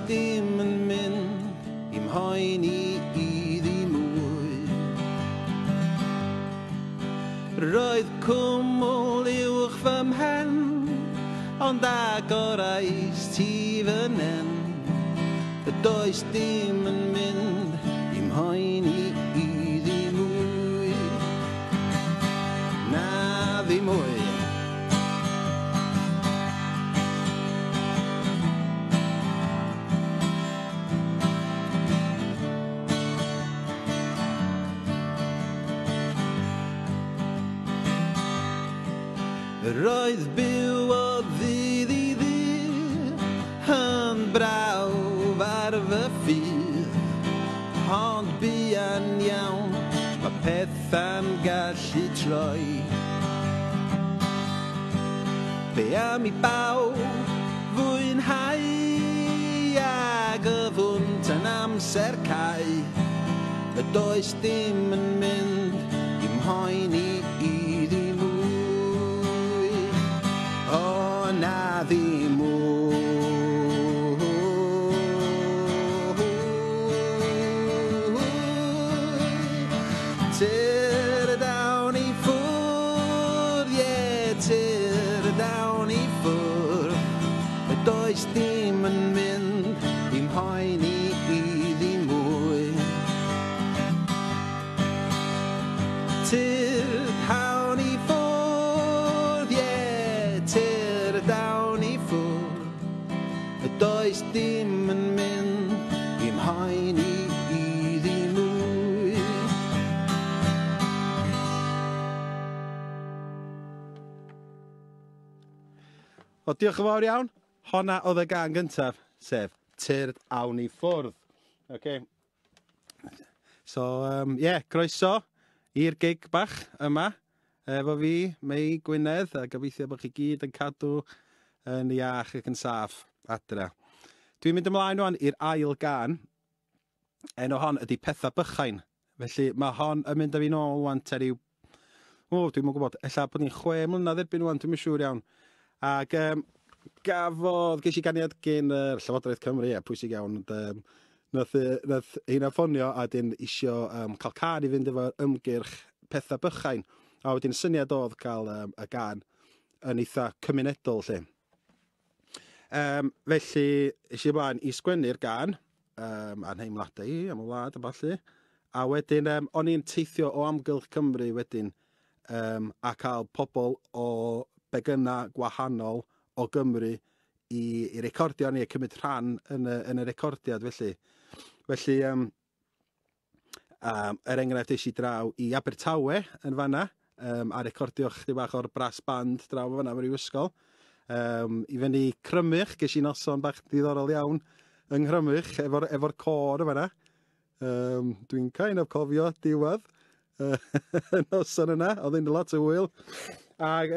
dim yn mynd i'm hoeni I ddim mwy. Roedd cwmwl uwch fy mhen, ond agor ais ti fynen. Does dim yn mynd i'm hoeni I ddim mwy. Na ddim mwy. Roedd byw o ddydd I ddydd yn brawf ar fy ffydd, ond buan iawn mae pethau'n gallu troi. Be am I bawb fwynhau ag yfwnt yn amser cau, y does dim yn mynd i'm hoeni I ddim mwy. O na ddim mwy. Tear down I ffwrdd, yeah, tear down I ffwrdd. Y does dim yn mynd i'm hoeni I ddim mwy. Tear down I ffwrdd, yeah, tear down I ffwrdd. Y does dim yn mynd i'm hoeni I ddim mwy. O, diolch yn fawr iawn. Honna oedd y gan gyntaf, sef Tear Down I ffwrdd. Okay. So, yeah, croeso i'r gig bach yma. Efo fi, Mei Gwynedd, a gobeithio bod chi gyd yn cadw yn iach ac yn saff adra. Dwi'n mynd ymlaen rwan i'r ail gan. Enw hon ydy Pethau Bychain. Felly mae hon yn mynd â fi nôl rwan te ryw... O, dwi'n mwyn gwybod, ella bod ni'n 6 mlynedd erbyn rwan, dwi'n siŵr iawn. Ac gafodd, ges I ganiad gen Llywodraeth Cymru, pwysig iawn, nath hynna ffonio a dyn isio cael can I fynd efo ymgyrch Pethau Bychain. A wedyn syniad oedd cael y gan yn eitha cymunedol lle. Felly, eisiau blaen I sgwennu'r gan, a'n heimladau I, am y wlad a ballu. A wedyn, o'n i'n teithio o Amgylch Cymru wedyn, a cael pobl o begynna gwahanol o Gymru I recordio ni, a cymryd rhan yn y recordiad felly. Felly, enghraifft eisiau draw I Abertawe yn fanna, a recordio chdi bach o'r brass band draw fanna mewn ryw ysgol. I fyny Crymych, ges I noson bach diddorol iawn yng Nghrymych efo'r cor fanna. Dwi'n kind of cofio diwedd y noson yna, oedd yn lot o hwyl. Ac,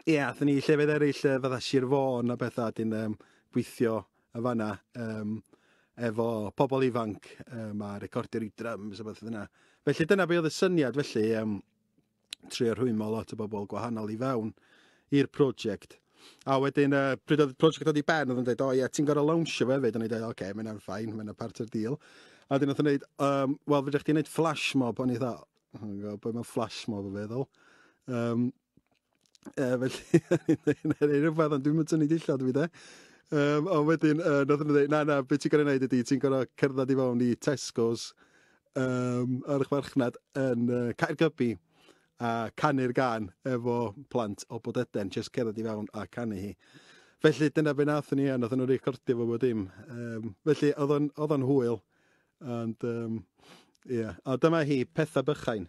ie, athyn ni llefydd eraill fatha Sir Fôn a bethau dyn gweithio y fanna efo pobl ifanc a recordio ryw drums a bethau yna. Felly dyna be oedd y syniad felly trio rhwymo lot o bobl gwahanol I fewn i'r prosiect. A wedyn, pryd oedd y prosiect oedd I ben, oedd yn dweud, o ie, ti'n gorau lawnsio fe fyd, o'n i'n dweud, oce, mae hynna'n ffain, mae hynna'n part o'r deal. A dyn oedd yn dweud, wel, fydrych chi'n gwneud flash mob, o'n i dda, bod mewn flash mob o feddwl. Felly, rhywbeth, ond dwi'n mynd tynnu dillad fi de. Ond wedyn, nath yn dweud, na, beth ti'n gorau wneud ydy, ti'n gorau cerdded I fewn I Tesco's ar y chwarchnad yn Caergybi a canu'r gan efo plant o Bodeden, jyst cerdded I fewn a canu hi. Felly dyna be nathon ni, a nathon nhw recordio fo bod dim. Felly oedd o'n hwyl. And, yeah. A dyma hi, Pethau Bychain.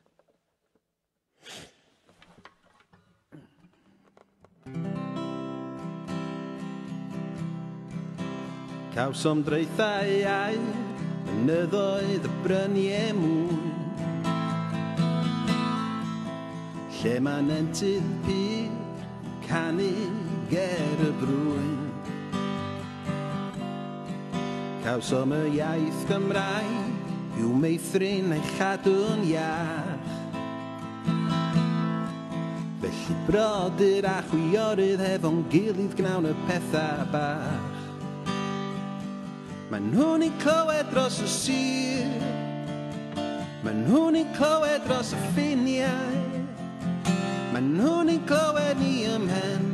Cawsom draethau mynyddoedd y bryniau mwy, lle mae nentydd pyr canu ger y brwyn. Cawsom y iaith Gymraeg i'w meithrin a'i chadw'n iach. Felly brodyr a chwiorydd hefo'n gilydd gnawn y pethau bach. Mae nhw'n i clywed dros y sir, mae nhw'n i clywed dros y ffiniau, mae nhw'n i clywed ni ymhen,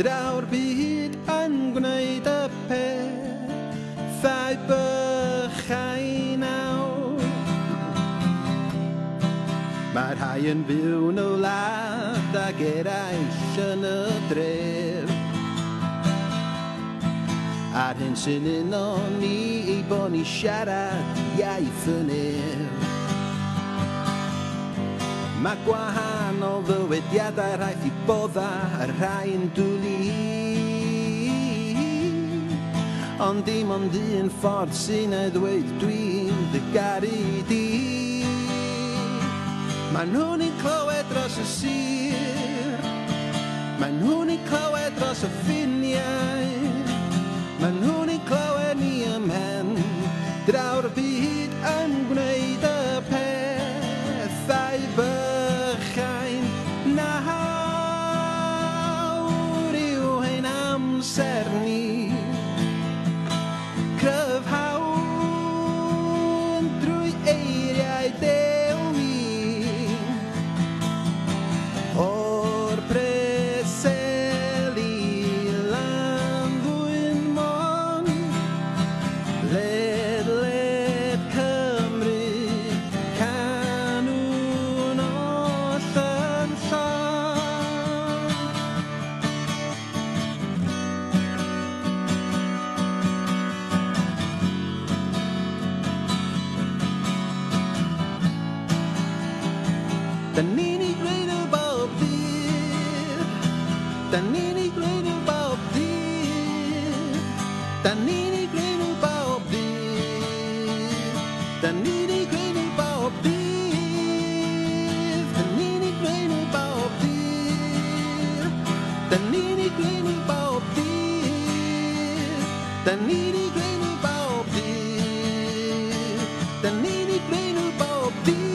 draw'r byd yn gwneud y pethau bychain nawr. Mae rhai yn byw yn y wlad ac eraill yn y dref, a'r hyn sy'n un o'n ni ei bod ni siarad iaith y nef. Mae gwahanol ddywediadau rhaid i bodda a rhai'n dwlu, ond dim ond un ffordd sy'n ei ddweud dwi'n dy garu di. Mae nhw'n i clywed dros y sir, mae nhw'n i clywed dros y ffiniau, mae nhw'n i clywed ni ymhen, draw'r byd yn gwneud y pethau bychain nawr. Yw ein amser ni cryfhawn drwy eiriau dewi o'r preseli lan ddwyn mon, ledled Cymru, canwn oll yn llon. Da ni'n i gwneud o bob dydd, da ni'n i gwneud o bob dydd, da ni'n i gwneud o bob dydd, da ni'n i gwneud o bob dydd, da ni'n i gwneud o bob dydd, da ni'n i gwneud o bob dydd, da ni'n i gwneud o bob dydd, da ni'n i gwneud o bob dydd.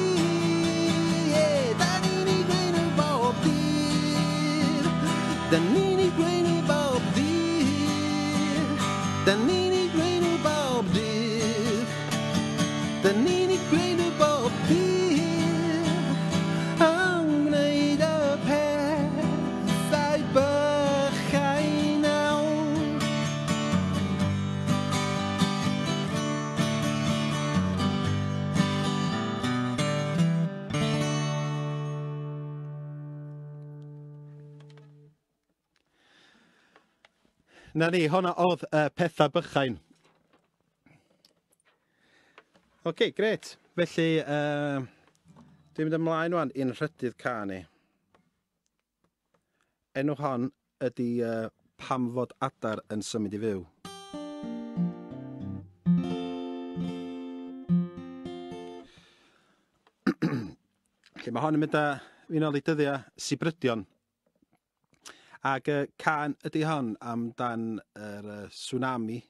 Da ni'n i gwneud o bob dydd, da ni'n i gwneud o bob dydd, da ni'n i gwneud o bob dydd, yn gwneud y pethau bychain nawr. Na ni, honna oedd pethau bychain. Oce, gret. Felly, dwi'n mynd ymlaen wan i'n rhydydd ca ni. Enw hon ydy Pam fod adar yn symud i fyw. Felly, mae hon yn mynd â fi nôl i dyddiau Sibrydion. Ac can ydy hon amdan yr tsunami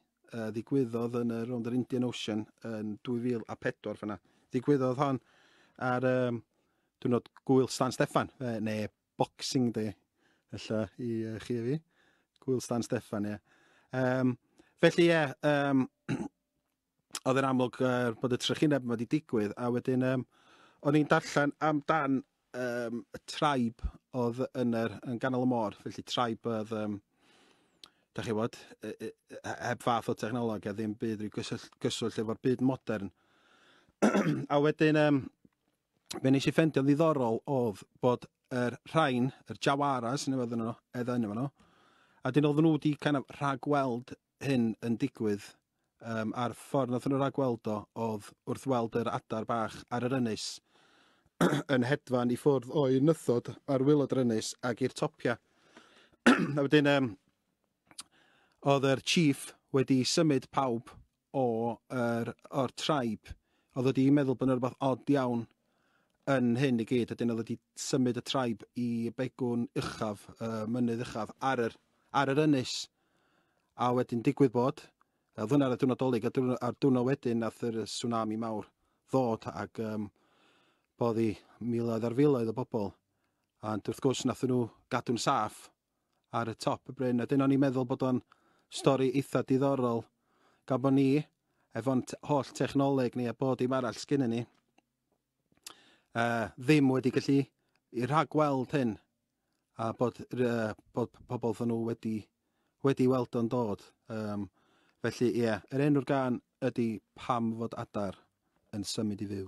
ddigwyddodd yn rownd yr Indian Ocean yn 2004 fyna. Ddigwyddodd hon ar diwrnod gwyl Stan Steffan, neu Boxing Day, ella i chi a fi. Gwyl Stan Steffan, ie. Felly, ie, oedd yn amlwg bod y trychineb wedi digwydd, a wedyn o'n i'n darllen amdan y traib oedd yn ganol y môr, felly traib oedd, da chi bod, heb fath o technoleg a ddim byd rhyw gyswllt efo'r byd modern. A wedyn, be nes i ffendio'n ddiddorol oedd bod yr rhain, yr Jawaras, yn efo nhw, a dyn oedd nhw wedi kind of rhagweld hyn yn digwydd a'r ffordd nath nhw rhagweld o oedd wrth weld yr adar bach ar yr ynys yn hedfan i ffwrdd o'i nythod ar wylod yr ynys ac i'r topia. A wedyn, oedd yr chief wedi symud pawb o'r traib. Oedd wedi meddwl bod yna rhywbeth odd iawn yn hyn i gyd. Ydyn oedd wedi symud y traib i begwn uchaf, mynydd uchaf, ar yr ynys. A wedyn digwydd bod, oedd hwnna ar y diwrnod olig, a'r diwrnod wedyn nath yr tsunami mawr ddod ac boddi miloedd ar filoedd o bobl. Ond wrth gwrs nath nhw gadw'n saff ar y top y bryn. A dyn o'n i'n meddwl bod o'n stori eitha diddorol gan bod ni, efo'n holl technoleg ni a bod dim arall sgynny ni, ddim wedi gallu i rhagweld hyn, a bod pobl fan nhw wedi weld o'n dod. Felly, ie, yr enw'r gân ydy Pam Fod Adar yn Symud I Fyw.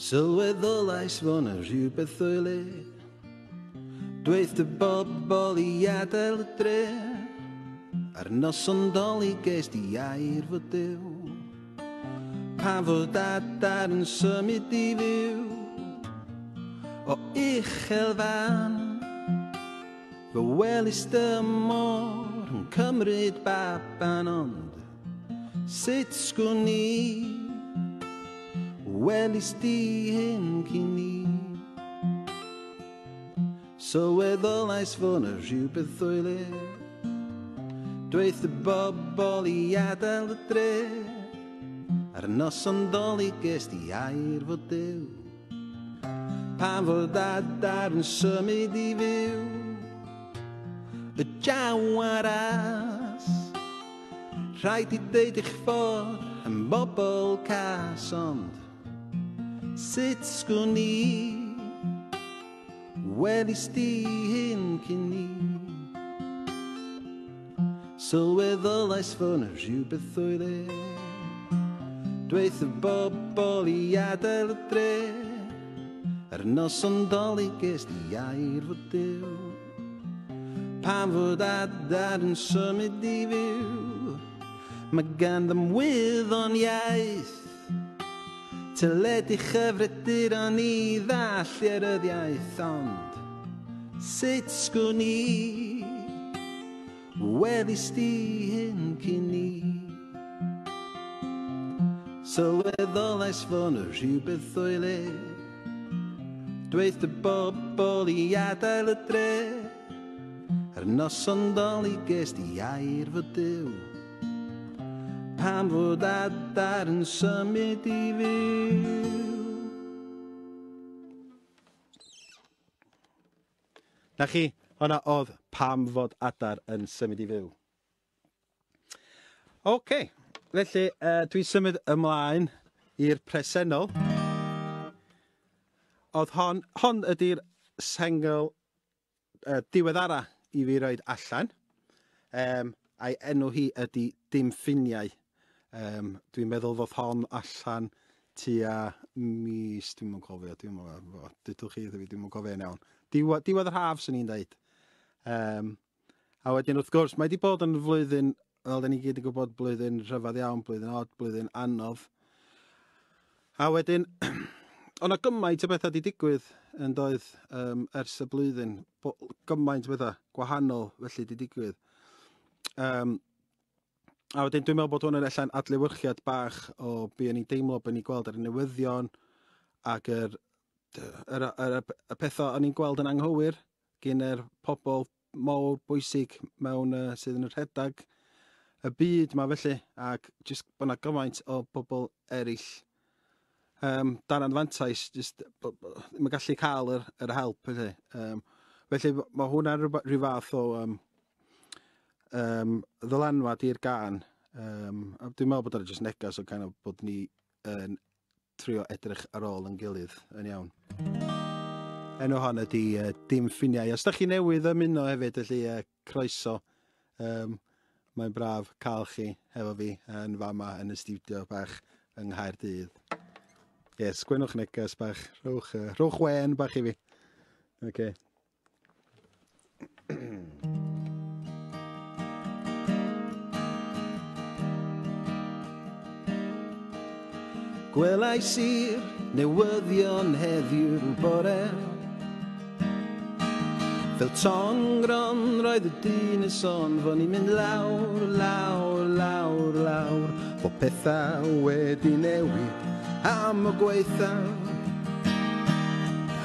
Sylweddolais fo' 'na rhywbeth o'i le, dweith dy bobl I adael y dre, a'r noson doli ges di air fod Duw, pan fod adar yn symud I fyw, o uchel fan, fy welis dy môr yn cymryd baban, ond sut sgwn I welis di hyn cyn I. Sylweddolais fo' 'na rhywbeth o'i le, dweith y bobl I adael y dre, a'r noson doli ges di air fod Duw, pan fod adar yn symud I fyw, y jawaras rhaid I deud eich ffordd yn bobl cas, ond sut sgwn I welis di hyn cyn I. Sylweddolais fo' 'na rhywbeth o'i le, dweith y bobl I adael y dre, a'r noson doli ges di air fod Duw, pan fod adar yn symud I fyw, mae ganddo wyddon iaith, teledu chyfredur o'n I ddall yr iaith, ond sut sgwn I welis di hyn cyn I. Sylweddolais fo' 'na rhywbeth o'i le, dweith y bobl I adael y dre, a'r noson doli ges di air fod Duw, pan fod adar yn symud I fyw. Na chi, hwnna oedd Pam Fod Adar yn Symud I Fyw. Oce, felly dwi'n symud ymlaen i'r presennol. Oedd hon ydy'r sengl diweddara I fi roed allan. A'i enw hi ydy Dim Ffiniau. Dwi'n meddwl fod hon allan tua mis, dwi'n mwyn cofio, dydwch chi, dwi'n mwyn cofio'n iawn. Diwedd yr haf, sy'n ni'n dweud. A wedyn wrth gwrs, mae wedi bod yn flwyddyn, fel da ni gyd yn gwybod, blwyddyn rhyfedd iawn, blwyddyn od, blwyddyn anodd. A wedyn, o'na gymaint o bethau wedi digwydd yn doedd ers y blwyddyn. Gymaint o bethau gwahanol felly wedi digwydd. A wedyn dwi'n meddwl bod hwn yn allan adlewyrchiad bach o be o'n i'n deimlo bod ni'n gweld ar y newyddion ac y pethau o'n i'n gweld yn anghywir gen yr pobl mawr bwysig mewn sydd yn y rhedag y byd yma felly, ac jyst bod yna gymaint o bobl eraill dan anfantais, jyst ddim yn gallu cael yr help felly. Felly mae hwnna rhyw fath o ddylanwad i'r gân. Dwi'n meddwl bod yna jyst negas o kind of bod ni yn trio edrych ar ôl yn gilydd yn iawn. Enw hon ydy Dim Ffiniau. Os da chi newydd ymuno hefyd, felly croeso. Mae'n braf cael chi hefo fi yn fama yn y studio bach yng Nghaerdydd. Sgwennwch neges bach, rhowch wen bach I fi. Okay. Gwelais i'r newyddion heddiw'r bore, fel tongron roedd y dyn yn sôn fo' ni'n mynd lawr, lawr, lawr, lawr, fo' pethau wedi newid am y gweithaf,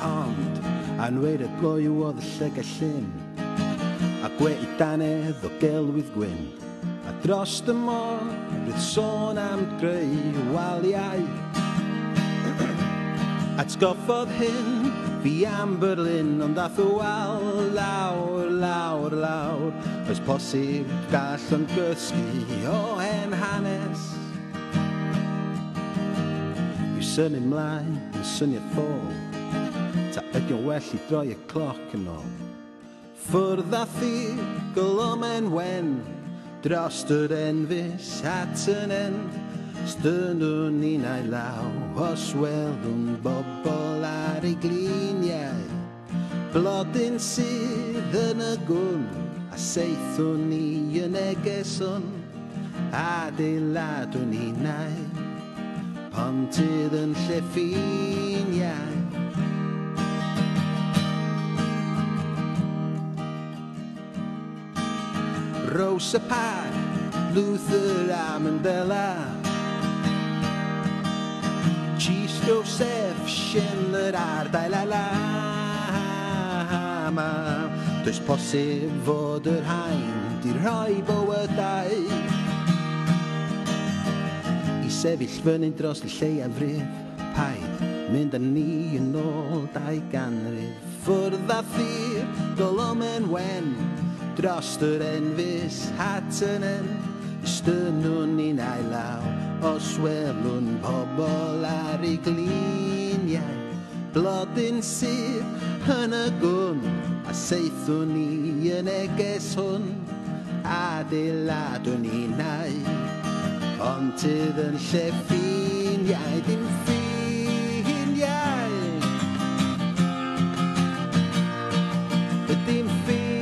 hond a'n wedi gloi oedd y llygau llyn a gweud danedd o gelwydd gwyn a dros y môr rydd sôn am greu waliau atgoffodd hyn fi am Berlin ond dath o wal lawr, lawr, lawr oes posib gall yn gysgu o hen hanes yw syni mlaen yn syniad ffôl ta ydi o'n well i droi y cloc yn ôl ffwrdd a thir gylomen wen dros yr enfys at yn end stynwn ni'n ai law os welwn bobl ar ei gliniau blodyn sydd yn y gwn a seithwn ni yn egeson adeiladwn ni nau pontydd yn lle ffiniau Rosa Parks, Luther a Mandela Chief Joseph Schindler a'r Dalai Lama Does posib fod yr hain di rhoi bywydau I sefyll fyny dros y lleiafrif paid mynd â ni yn ôl 200 ffwrdd a thir Golomen wen dros yr enfys at yn stynwn ni'n ai law os welwn pobl ar ei gliniau blodyn sydd yn y gwn a seithwn ni yn eges hwn adeiladwn ni nau pontydd yn lle ffiniau dim ffiniau dim ffiniau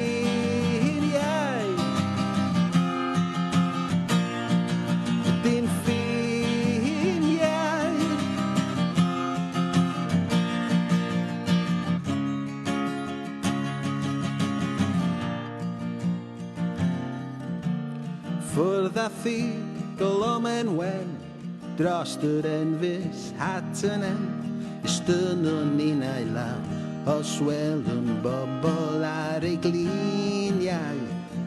ffwrdd a thir Golomen wen dros yr enfys at yn stynwn ni'n ai law os welwn bobl ar ei gliniau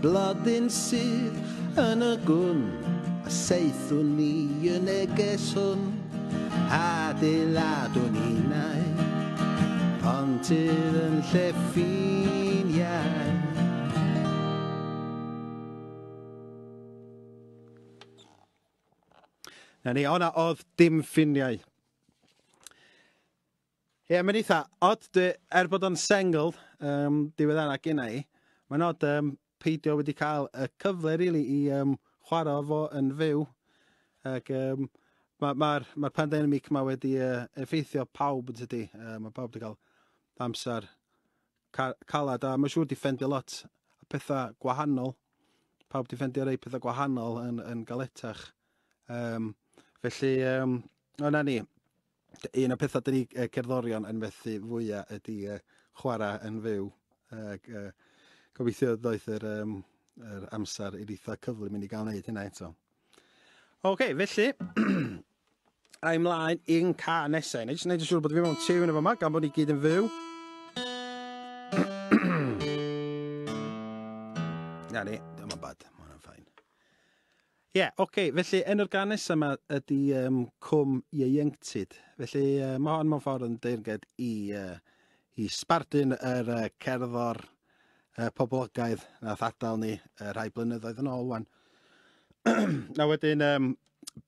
blodyn sydd yn y gwn a seithwn ni yn eges hwn adeiladwn ni nau pontydd yn lle ffiniau Na ni, o'na oedd dim ffiniau. Ie, mae'n eitha, bod o'n sengl, diwedd anna gyna i, mae'n odd peidio wedi cael y cyfle, really, i chwarae fo yn fyw. Ac mae'r pandemig yma wedi effeithio pawb yn tydi. Mae pawb wedi cael amser calad, a mae'n siŵr di ffendio lot o pethau gwahanol. Pawb di ffendio rei pethau gwahanol yn galetach. Felly, o'na ni, un o pethau dyn ni cerddorion yn methu fwyaf ydy chwarae yn fyw. Gobeithio ddoeth yr amser i'r eitha cyflym i ni gael wneud hynna eto. Oce, felly, a'i mlaen i'n ca nesau. Neu jyst wneud yn siŵr bod fi mewn tiwn efo yma, gan bod ni gyd yn fyw. Na ni, dyma'n bad. Ie, oce, felly enw'r gan nesaf yma ydy Cwm Ieuenctid. Felly mae hon mewn ffordd yn deyrnged i sbardun yr cerddor poblogaidd nath adael ni rhai blynyddoedd yn ôl wan. Na wedyn,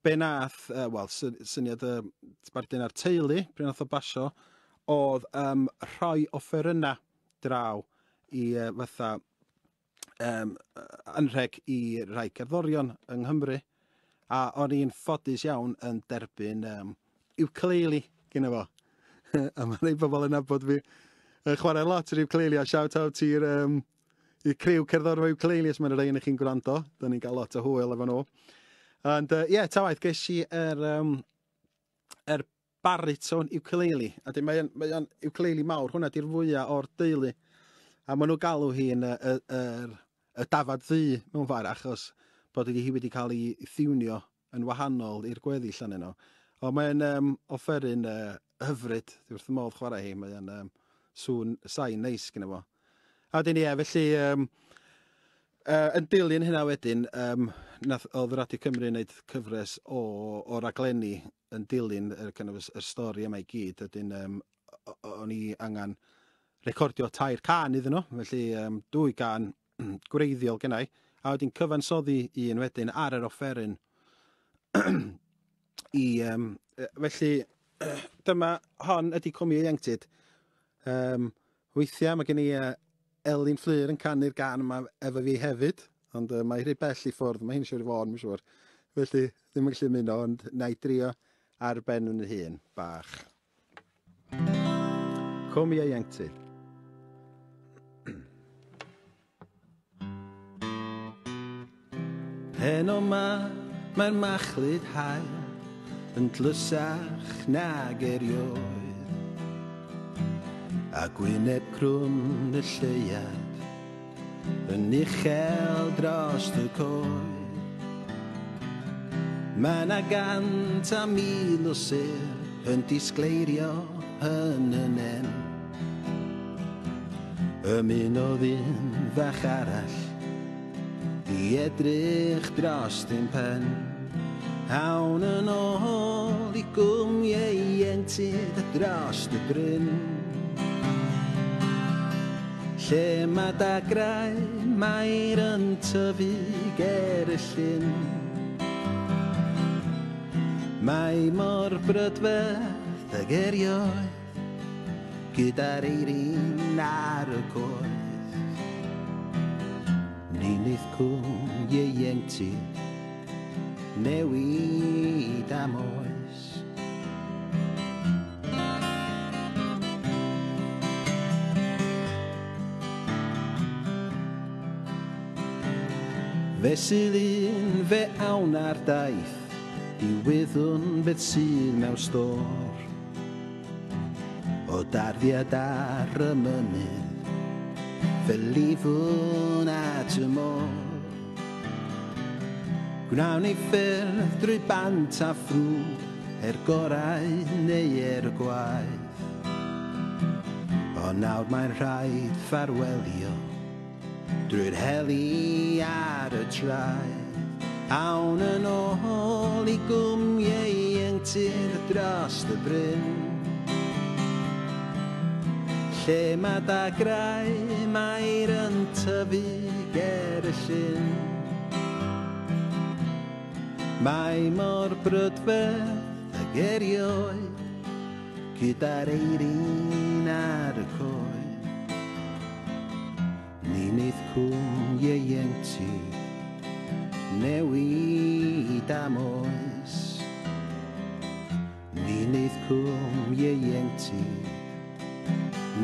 be nath, syniad sbardun ar teulu, pryd nath o basio, oedd rhoi offerynna draw i fatha anrheg i rai cerddorion yng Nghymru a o'n i'n ffodus iawn yn derbyn ukulele gyda fo. A mae rhai bobl yn nabod fi chwarae lot yr ukulele a shout out i'r criw cerddor efo ukulele os mae'n rhai yn chi'n gwrando. Da ni'n cael lot o hwyl efo nhw. Ond ta waith ges i baritone ukulele. A mae'n ukulele mawr, hwnna di'r fwyaf o'r deulu. A maen nhw galw hi'n y dafad ddu mewn ffordd achos bod hi wedi cael ei thiwnio yn wahanol i'r gweddill arnyn nhw. Ond mae'n offeryn hyfryd. Dwi wrth y modd chwarae hi. Mae'n sŵn sain neis gyda fo. A wedyn felly, yn dilyn hynna wedyn, oedd Radio Cymru yn gwneud cyfres o raglenni yn dilyn y stori yma i gyd. Wedyn, o'n i angen recordio 2 can iddyn nhw, felly 2 can gwreiddiol gennau. A wedyn cyfansoddi un wedyn ar yr offeryn. Felly, dyma hon ydy Cwmni Ieuenctid. Weithiau mae gen i Elin Fflyr yn canu'r gan yma efo fi hefyd, ond mae rhy bell i ffwrdd, mae hi'n siŵr i fod, mae'n siŵr. Felly, ddim yn gallu muno, ond na i drio ar ben yn y hun, bach. Cwmni Ieuenctid. Pen o mae'r machlud hael yn tlysach nag erioed, a gwyneb crwn y lleiad yn uchel dros y coed. Mae 'na gant a mil o sêr yn disgleirio yn y nen. Ymunodd un fach arall i edrych dros dim pen. Awn yn ôl i Gwmni Ieuenctid a dros y bryn, lle mae dagrau mair yn tyfu ger y llyn. Mae mor brydferth ag erioed gyda'r eirin ar y coed. Ninydd Cwmni Ieuenctid newid am oes. Fe sydd un fe awn ar daith, diwyddwn beth sydd mewn stor. O darddiad ar y mynydd, fe lifwn at y môr. Gwnawn ni ffyrdd drwy bant a ffrwg, gorau neu gwaith. O nawr mae'n rhaid ffarwelio drwy'r heli ar y traeth. Awn yn ôl i Gwmni Ieuenctid dros y bryn, lle mae dagrau mair yn tyfu ger y llyn. Mae mor brydferth ag erioed gyda'r eirin ar y coed. Ninydd Cwmni Ieuenctid newid am oes. Ninydd Cwmni Ieuenctid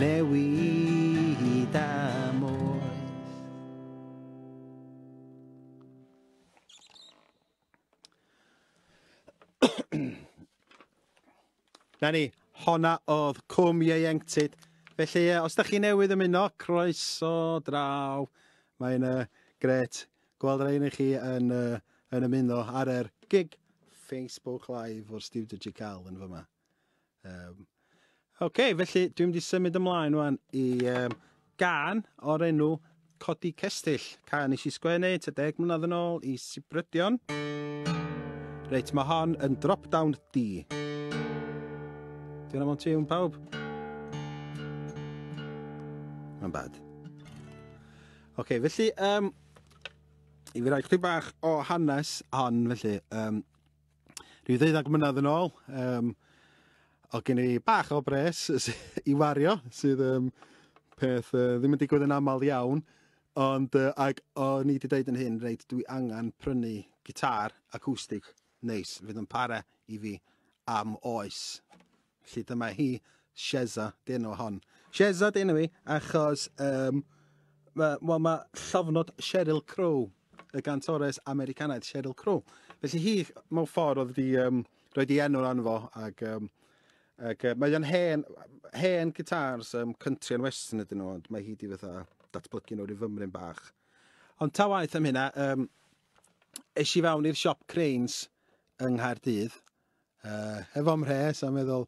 newid am oes. Na ni, honna oedd Cwmni Ieuenctid. Felly, os da chi newydd ymuno, croeso draw. Mae'n gret gweld rhain i chi yn ymuno ar yr gig Facebook Live o'r Studio Gical yn fyma. Felly, dwi'n mynd i symud ymlaen wan i gan o'r enw Codi Cestyll. Can nes i sgwennu 10 mlynedd yn ôl i Sibrydion. Reit, mae hon yn drop-down D. Dwi'n am o'n tiwn pawb? Mae'n bad. Felly, i fi rhaid chdi bach o hanes hon, felly. Rhyw 12 mlynedd yn ôl, o gen i bach o bres i wario, sydd peth ddim yn digwydd yn aml iawn, ond o'n i wedi dweud yn hyn, reit, dwi angen prynu gitar acwstig neis, fydd yn para i fi am oes. Felly dyma hi, Sheza, di enw hon. Sheza di enw fi, achos mae llofnod Sheryl Crow, y gantores Americanaidd Sheryl Crow. Felly hi, mewn ffordd, oedd wedi roed i enw arno fo, ac mae'n hen gitars country and western ydyn nhw, ond mae hi di fatha datblygu nhw i fymryn bach. Ond ta waith am hynna, es i fewn i'r siop Cranes yng Nghaerdydd, efo mhres a meddwl,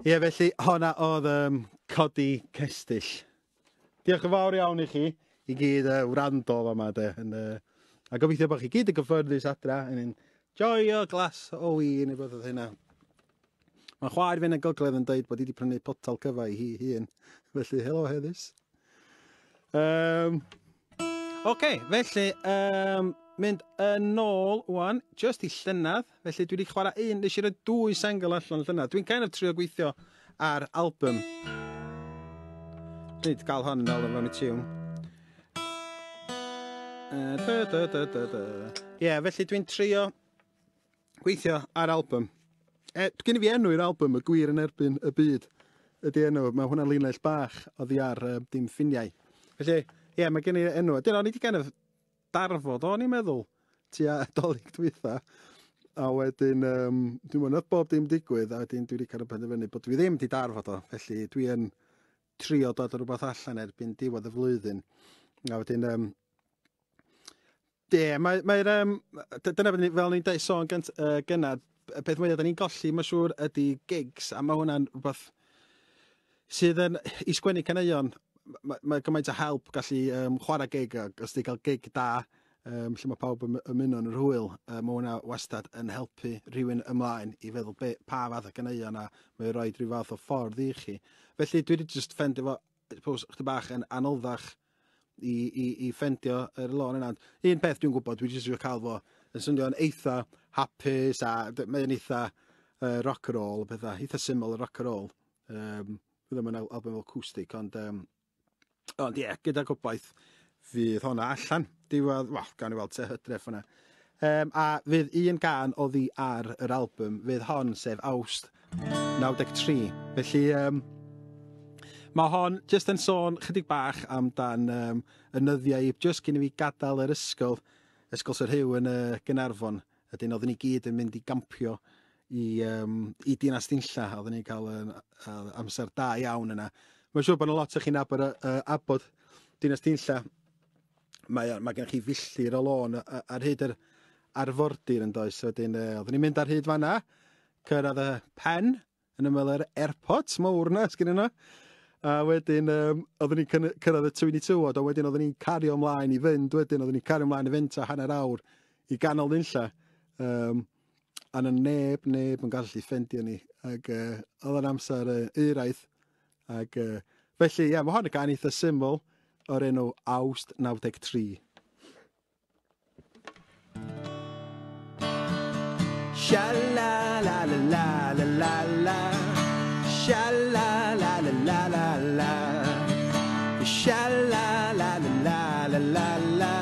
Ie, felly honna oedd codi cestyll. Diolch yn fawr iawn i chi i gyd wrando fama de. A gobeithio bod chi gyd yn gyffyrddus adra yn joio glas o win neu beth oedd hynna. Mae chwaer fi'n y gogledd yn dweud bod hi wedi prynu potel cyfa i hi hun. Felly, helo Heddys. Oce, felly, mynd yn ôl wan, just i llynydd. Felly dwi wedi chwarae un, nes i roi 2 sengl allan llynydd. Dwi'n kind of trio gweithio ar album. Dwi'n gael hon yn ôl yn fewn i tiwn. Ie, felly dwi'n trio gweithio ar album. Gen i fi enw i'r album, y gwir yn erbyn y byd. Ydy enw, mae hwnna'n linell bach oddi ar dim ffiniau. Felly, ie, mae gen i enw. Dyn o'n i wedi gen i darfod, o'n i'n meddwl, tua Dolig dwytha. A wedyn, dwi'n mwyn oedd bob dim digwydd, a wedyn dwi wedi cael y penderfynu bod dwi ddim wedi darfod o. Felly, dwi'n trio dod o rhywbeth allan erbyn diwedd y flwyddyn. A wedyn, dyna fel ni'n deud sôn gynnad, y peth mwyaf da ni'n golli, mae'n siŵr, ydy gigs, a mae hwnna'n rhywbeth sydd yn i sgwennu caneuon. Mae gymaint o help gallu chwarae gig, os di cael gig da, lle mae pawb yn ymuno yn yr hwyl, mae hwnna wastad yn helpu rhywun ymlaen i feddwl pa fath o caneuon, a mae'n rhoi rhyw fath o ffordd i chi. Felly dwi wedi just ffendio fo, chdi bach yn anoddach i ffendio yr lôn yna. Un peth dwi'n gwybod, dwi wedi cael fo yn swnio'n eitha hapus, a mae'n eitha rock and roll, eitha syml rock and roll. Fydd yma'n album acoustic, ond ie, gyda gobaith fydd honna allan. Diwedd, gawn ni weld te hydref hwnna. A fydd un gan oddi ar yr album, fydd hon sef Awst 93. Felly, mae hon just yn sôn chydig bach amdan y nyddiau, just cyn i fi gadael yr ysgol Sy'r Hyw yn Gaernarfon. Ydyn oedden ni gyd yn mynd i gampio i Dinas Dinlla. Oedden ni'n cael amser da iawn yna. Mae'n siŵr bod yna lot o chi'n abod Dinas Dinlla. Mae gen chi filltir o lôn ar hyd yr arfordir yn does. Oedden ni'n mynd ar hyd fanna, cyrraedd y pen, yn ymwneud yr airpods mawr na, sgyn yna. A wedyn, oedden ni'n cyrraedd y twyni tywod, a wedyn oedden ni'n cario ymlaen i fynd, oedden ni'n cario ymlaen i fynd a hanner awr i ganol Dinlla. A na neb yn gallu ffendio ni. Ac oedd yn amser eiraeth. Ac felly, ie, mae hon yn gan eitha syml o'r enw Awst 93. Sha-la-la-la-la-la-la-la, sha-la-la-la-la-la-la, sha-la-la-la-la-la-la,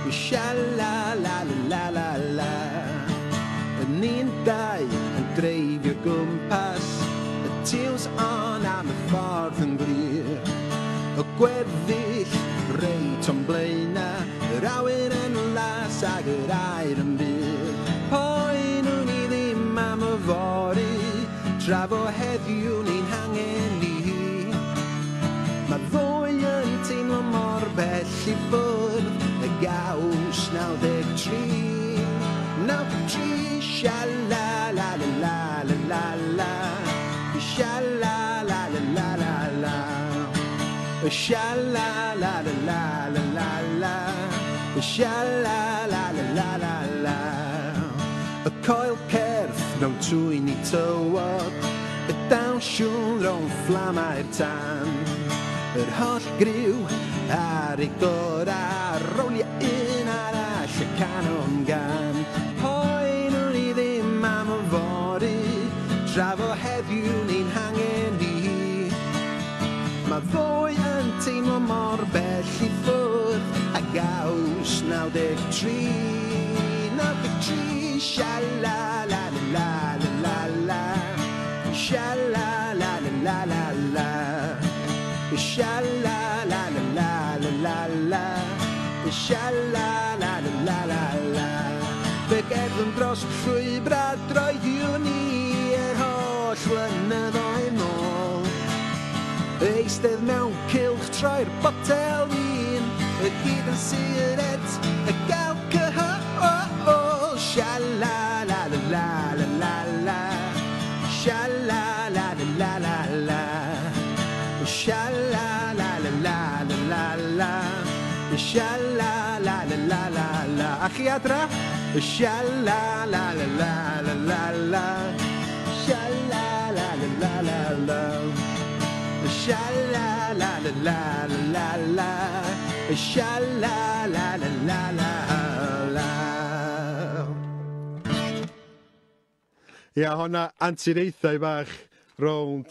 sha-la-la-la-la-la. Ni'n dau yn dreifio gwmpas y tiws on am y ffordd yn glir. Y gweddill reit o'n blaena, yr awyr yn las ag yr air yn byr. Poenwn ni ddim am y fori, tra fo heddiw ni'n hangen i. Mae ddwy yn teimlo mor bell i ffwrdd, y Gaws 93. 93, sha-la-la-la-la-la-la, sha-la-la-la-la-la, sha-la-la-la-la-la-la, sha-la-la-la-la-la. Y coel certh mewn twyni tywod, y dawsiwn rown fflamau'r tan, yr holl griw ar ei gorau, rowliau un arall y canon gan. Poenwn ni ddim am y fori, tra fo heddiw ni'n hangen i. Mae ddwy yn teimlo mor bell i ffwrdd, a Gaws 93. 93, sha-la-la-la-la-la-la, sha-la-la-la-la-la, sha-la-la-la-la-la-la, sha-la-la-la-la-la. Fe gerddwn dros llwybr a droediwn ni yr holl flynyddoedd nôl. Eistedd mewn cylch troi'r botel win, y gyd yn siret, y alcohol. Sha-la-la-la-la-la-la, sha-la-la-la-la. chi adra? Sha-la-la-la-la-la-la-la. Sha-la-la-la-la-la-la. Sha-la-la-la-la-la-la. Sha-la-la-la-la-la. Ia, honna anturiaethau bach rownd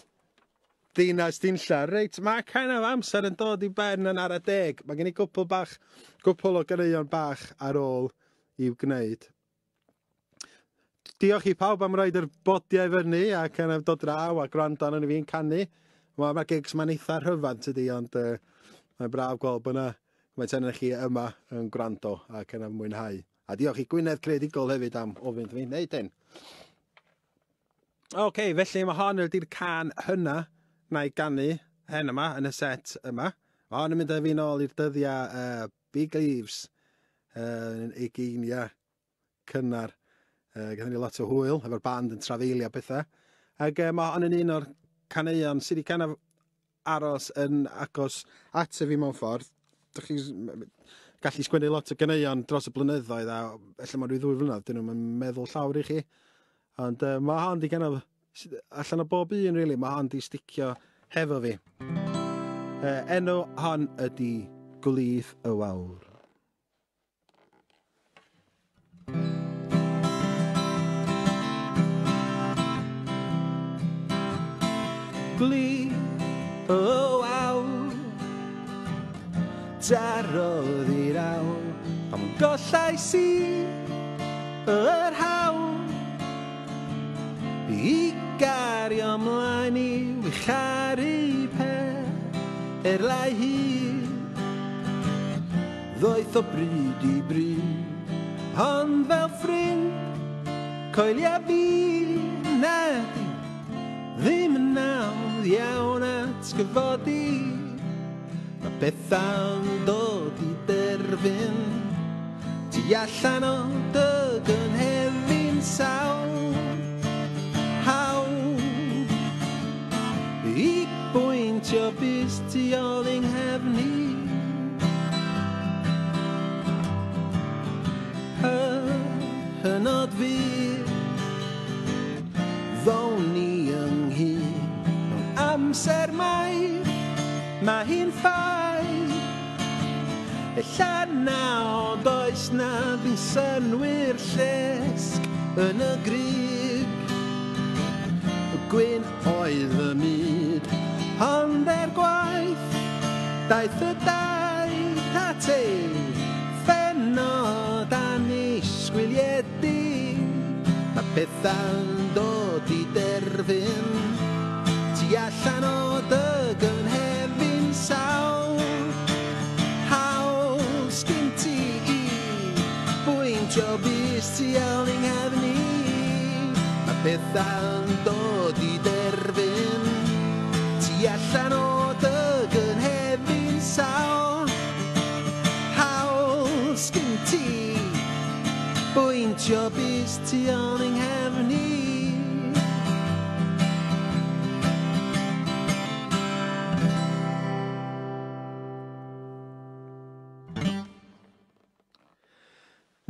dinas dinlla. Reit, mae kind of amser yn dod i ben yn ara deg. Mae gen i gwpl o ganeuon bach ar ôl i'w gwneud. Diolch i pawb am roed yr bodiau fyny a kind of dod draw a gwrando arno fi'n canu. Mae'r gigs ma'n eitha rhyfan tydi, ond mae'n braf gweld bod yna gymaint ohonoch chi yma yn gwrando a kind of mwynhau. A diolch i Gwynedd Creadigol hefyd am ofyn fi'n wneud hyn. Felly mae hon ydy'r can hynna na i ganu hen yma yn y set yma. Mae hon yn mynd â fi nôl i'r dyddiau Big Leaves, ugeinia cynnar. Gaethon ni lot o hwyl, efo'r band yn trafeilio pethau. Ac mae hon yn un o'r caneuon sydd wedi kind of aros yn agos at fi mewn ffordd. Dych chi gallu sgwennu lot o ganeuon dros y blynyddoedd a allan mae rhyw 2 flynedd, dyn nhw'n meddwl llawr i chi. Ond mae hon di kind of, allan o bob un really, mae hon di sticio hefo fi. Enw hon ydi Gwlydd y Wawr. Gwlydd y Wawr, darodd i'r awr, am gollais i yr hawl i gario ymlaen i wicharu per lai hir. Ddoeth o bryd i bryd, ond fel ffrind, coelia fi na di, ddim yn nawdd iawn atgyfodi. Mae bethau'n dod i derfyn, tu allan o dy gynhefin sawl. I bwyntio bys tu ôl yng nghefni. Hynod fyr, ddown ni ynghyd mewn amser mair, mae hi'n ffair. Ella nawd oes na ddim synwyr llesg yn y gryg. Gwyn oedd y myd, ond gwaith, daeth y daith at ei ffenod annisgwyliedig. Mae pethau'n dod i derfyn, tu allan o dy gynhefin sawl. Hawl sgyn ti i bwyntio bys tu ôl yng nghefni. Mae pethau'n dod i derfyn, tu allan o dy gynhefin sawl. Hawl sgyn ti bwyntio bys tu ôl yng nghefni.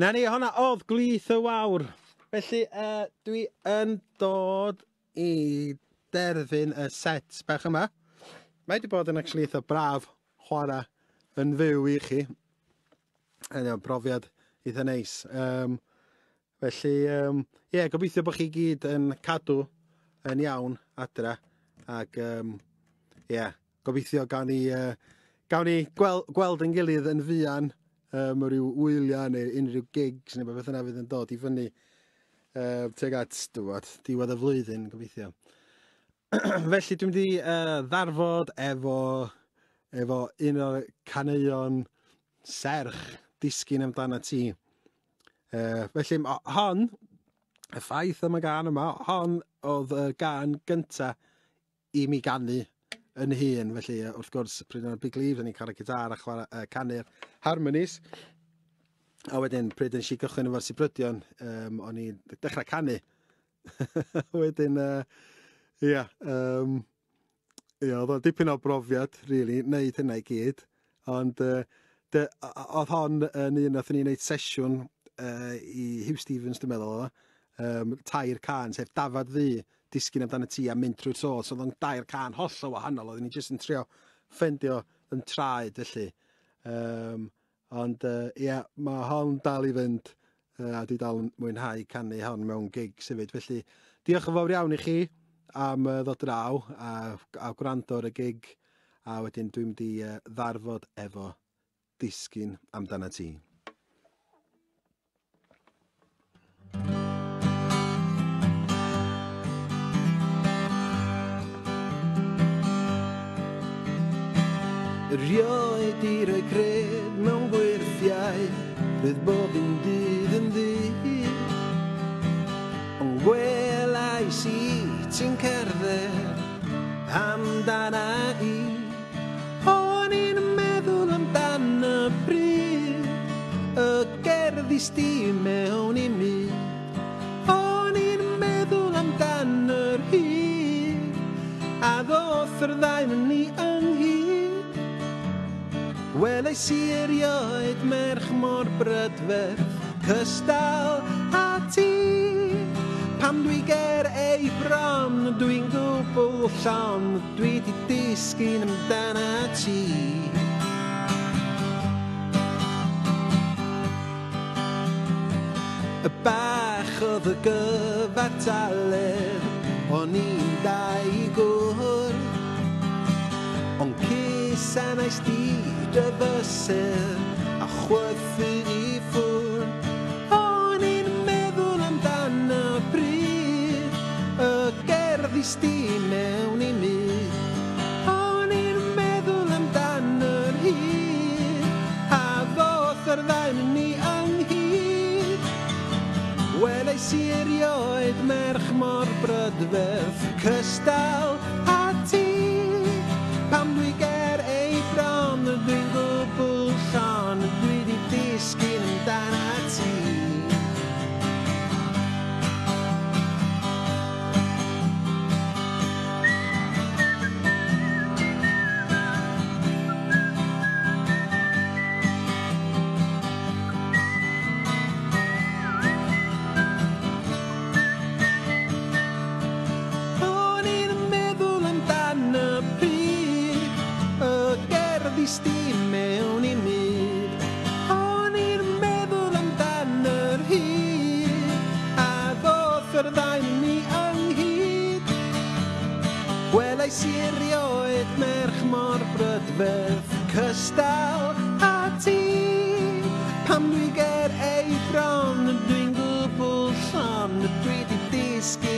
Na ni, honna oedd Gwlydd y Wawr. Felly, dwi yn dod i derfyn y set bach yma. Mae wedi bod yn actually eitha braf chwarae yn fyw i chi. Brofiad eitha neis. Felly, gobeithio bod chi gyd yn cadw yn iawn adra. Ac, gobeithio gawn ni gweld yn gilydd yn fuan rhyw wyliau neu unrhyw gigs neu beth yna fydd yn dod i fyny. Teg at diwedd y flwyddyn, gobeithio. Felly dwi'n mynd i ddarfod efo un o'r caneuon serch disgyn amdana ti. Felly hon, y ffaith am y gan yma, hon oedd y gan gynta i mi ganu yn hun. Felly wrth gwrs, pryd o'n Big Leaves, o'n i'n cael y gitar a canu'r harmonies. A wedyn, pryd yn si gychwyn efo'r Sibrydion, o'n i'n dechrau canu. Wedyn, oedd o'n dipyn o brofiad, really, wneud hynna i gyd. Ond oedd hon yn un nath ni'n neud sesiwn i Hugh Stevens, dwi'n meddwl, tair can, sef Dafad Ddu, disgyn amdano ti a mynd trwy'r so. So oedd o'n dair can hollol wahanol, oedden ni jyst yn trio ffendio yn traed, felly. Ond, ia, mae hon dal i fynd, a dwi dal yn mwynhau canu hon mewn gigs hefyd. Felly, diolch yn fawr iawn i chi am ddod draw a gwrando ar y gig, a wedyn dwi'n mynd i ddarfod efo disgyn amdano ti. Rioed i roi cred mewn gwirthiau, bydd bob un dydd yn ddydd. Ond gwelais i ti'n cerdded amdana i. O'n i'n meddwl amdan y bryd, y gerddi sti mewn i mi. O'n i'n meddwl amdan yr hyd, a ddoth yr ddau yn ni ynghyd. Welais i erioed merch mor brydferth, cystal a ti. Pam dwi ger ei bron, dwi'n gwbl llon, dwi di disgyn amdana ti. Y bach oedd y gyfartaledd, o'n i'n dau gwr. Ond cys a nais di dy fysedd a chwythu i ffwrn. O'n i'n meddwl amdan y bryd, y gerddi sti mewn i mi. O'n i'n meddwl amdan yr hyd, a ddoth yr ddau yn ni ynghyd. Welais i erioed merch mor brydferth, cystal a ti. Pam dwi ger ei bron, dwi'n gwbl llon, dwi di disgyn amdana ti. O'n i'n meddwl amdan y sti mewn i mi. O'n i'n meddwl amdan yr hyd, a ddoth yr ddau yn ni ynghyd. Welais i erioed merch mor brydferth, cystal a ti. Pam dwi ger ei bron, dwi'n gwbl llon, dwi di disgyn